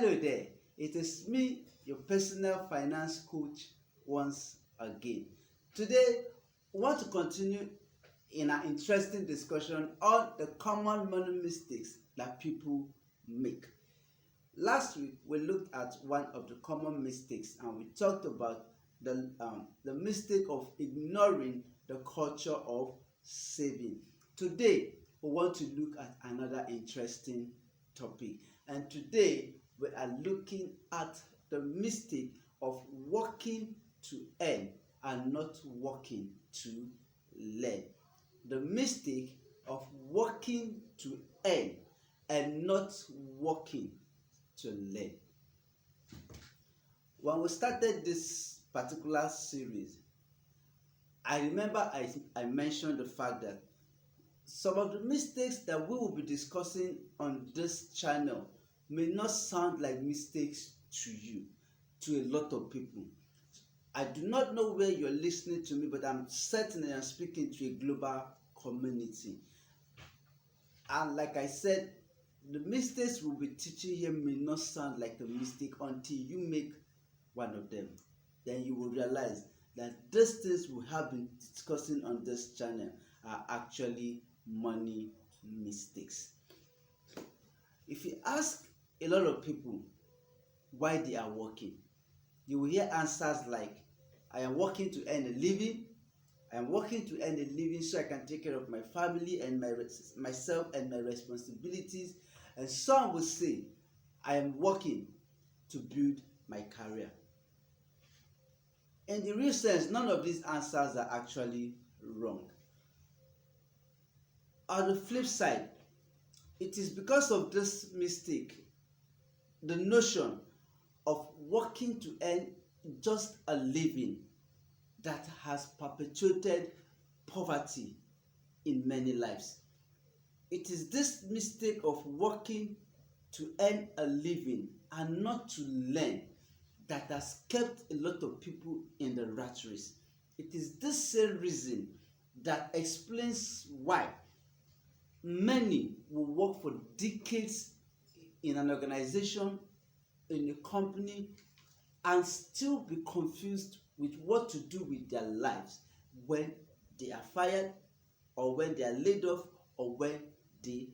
Hello there, it is me, your personal finance coach, once again. Today, we want to continue in an interesting discussion on the common money mistakes that people make. Last week, we looked at one of the common mistakes and we talked about the mistake of ignoring the culture of saving. Today, we want to look at another interesting topic. And today, we are looking at the mistake of working to earn and not working to learn. The mistake of working to earn and not working to learn. When we started this particular series, I remember I mentioned the fact that some of the mistakes that we will be discussing on this channel may not sound like mistakes to you, to a lot of people. I do not know where you're listening to me, but I'm certain I'm speaking to a global community. And like I said, the mistakes we'll be teaching here may not sound like a mistake until you make one of them. Then you will realize that these things we have been discussing on this channel are actually money mistakes. If you ask a lot of people why they are working, you will hear answers like, I am working to earn a living. I am working to earn a living so I can take care of my family and myself and my responsibilities. And some will say, I am working to build my career. In the real sense, none of these answers are actually wrong. On the flip side, it is because of this mistake, the notion of working to earn just a living, that has perpetuated poverty in many lives. It is this mistake of working to earn a living and not to learn that has kept a lot of people in the rat race. It is this same reason that explains why many will work for decades in an organization, in a company, and still be confused with what to do with their lives when they are fired, or when they are laid off, or when they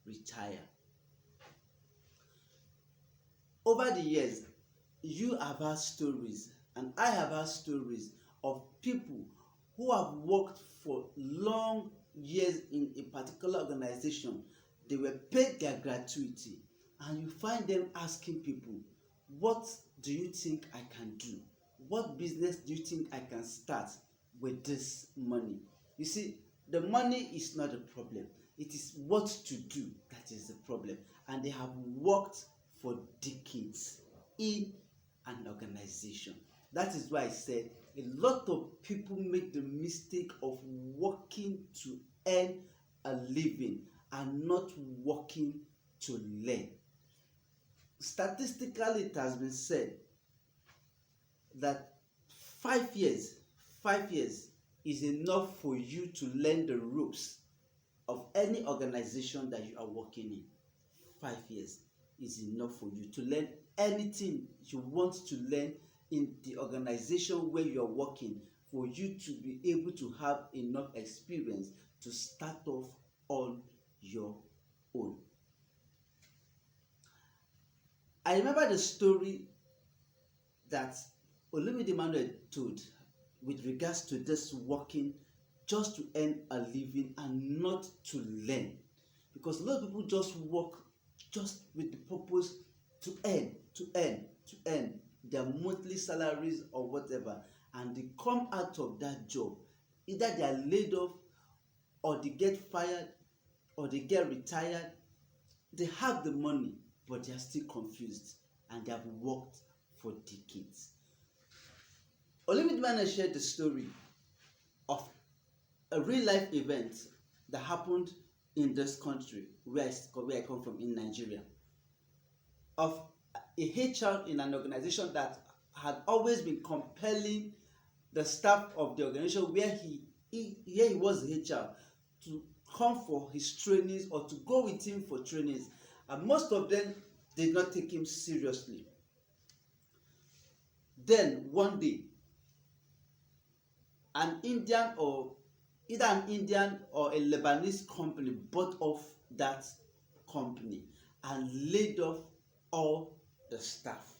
retire. Over the years, you have heard stories, and I have heard stories of people who have worked for long years in a particular organization. They were paid their gratuity, and you find them asking people, what do you think I can do? What business do you think I can start with this money? You see, the money is not a problem. It is what to do that is the problem. And they have worked for decades in an organization. That is why I said a lot of people make the mistake of working to earn a living and not working to learn. Statistically, it has been said that 5 years is enough for you to learn the ropes of any organization that you are working in. 5 years is enough for you to learn anything you want to learn in the organization where you are working, for you to be able to have enough experience to start off on your own. I remember the story that Olumide Emmanuel told with regards to this working just to earn a living and not to learn. Because a lot of people just work just with the purpose to earn their monthly salaries or whatever, and they come out of that job. Either they are laid off, or they get fired, or they get retired. They have the money, but they are still confused, and they have worked for decades. Olumide Emmanuel shared the story of a real life event that happened in this country where I come from, in Nigeria, of a HR in an organization that had always been compelling the staff of the organization where he was HR to come for his trainings or to go with him for trainings. And most of them did not take him seriously. Then one day, an Indian or either an Indian or a Lebanese company bought off that company and laid off all the staff.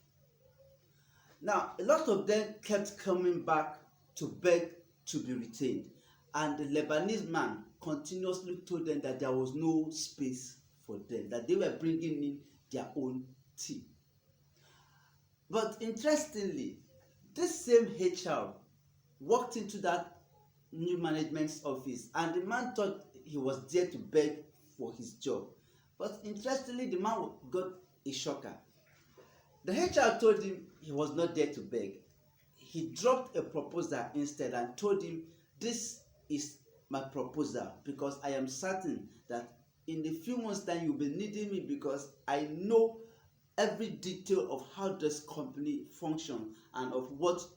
Now, a lot of them kept coming back to beg to be retained, and the Lebanese man continuously told them that there was no space for them, that they were bringing in their own team. But interestingly, this same HR walked into that new management's office, and the man thought he was there to beg for his job. But interestingly, the man got a shocker. The HR told him he was not there to beg. He dropped a proposal instead and told him, "This is my proposal because I am certain that in the few months' time you'll be needing me, because I know every detail of how this company functions and of what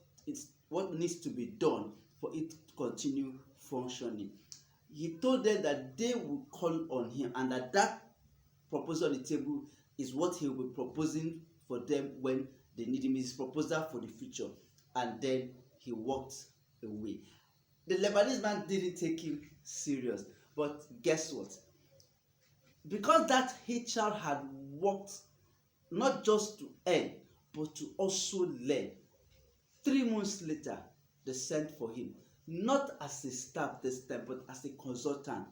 needs to be done for it to continue functioning." He told them that they will call on him and that proposal on the table is what he will be proposing for them when they need him, his proposal for the future. And then he walked away. The Lebanese man didn't take him serious, but guess what? Because that HR had worked not just to earn but to also learn, 3 months later they sent for him, not as a staff this time but as a consultant.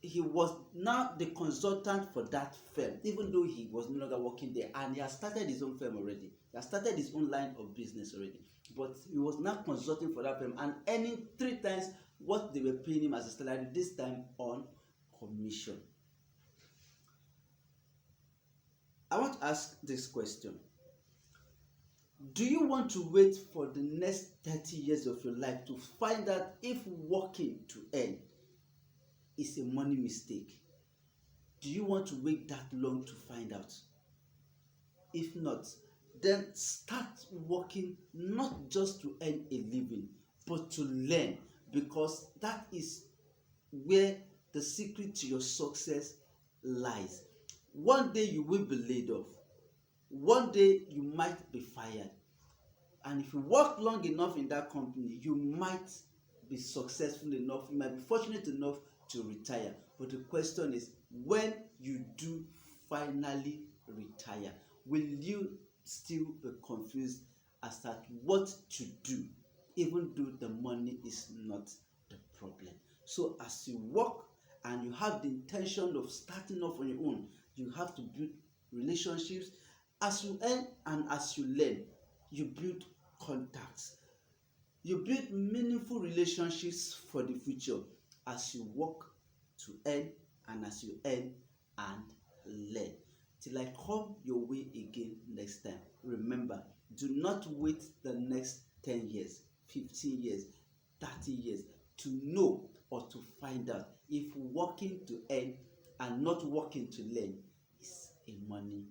He was now the consultant for that firm, even though he was no longer working there, and he had started his own firm already. He had started his own line of business already, but he was now consulting for that firm and earning 3 times what they were paying him as a salary, this time on commission. I want to ask this question: do you want to wait for the next 30 years of your life to find out if working to earn is a money mistake? Do you want to wait that long to find out? If not, then start working not just to earn a living but to learn, because that is where the secret to your success lies. One day you will be laid off. One day you might be fired. And if you work long enough in that company, you might be successful enough, you might be fortunate enough to retire. But the question is, when you do finally retire, will you still be confused as to what to do, even though the money is not the problem? So as you work and you have the intention of starting off on your own, you have to build relationships. As you earn and as you learn, you build contacts. You build meaningful relationships for the future as you work to earn and as you earn and learn. Till I come your way again next time, remember, do not wait the next 10 years, 15 years, 30 years to know or to find out if working to earn and not working to learn is a money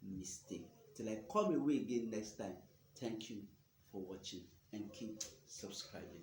mistake. Till I come your way again next time, thank you for watching and keep subscribing.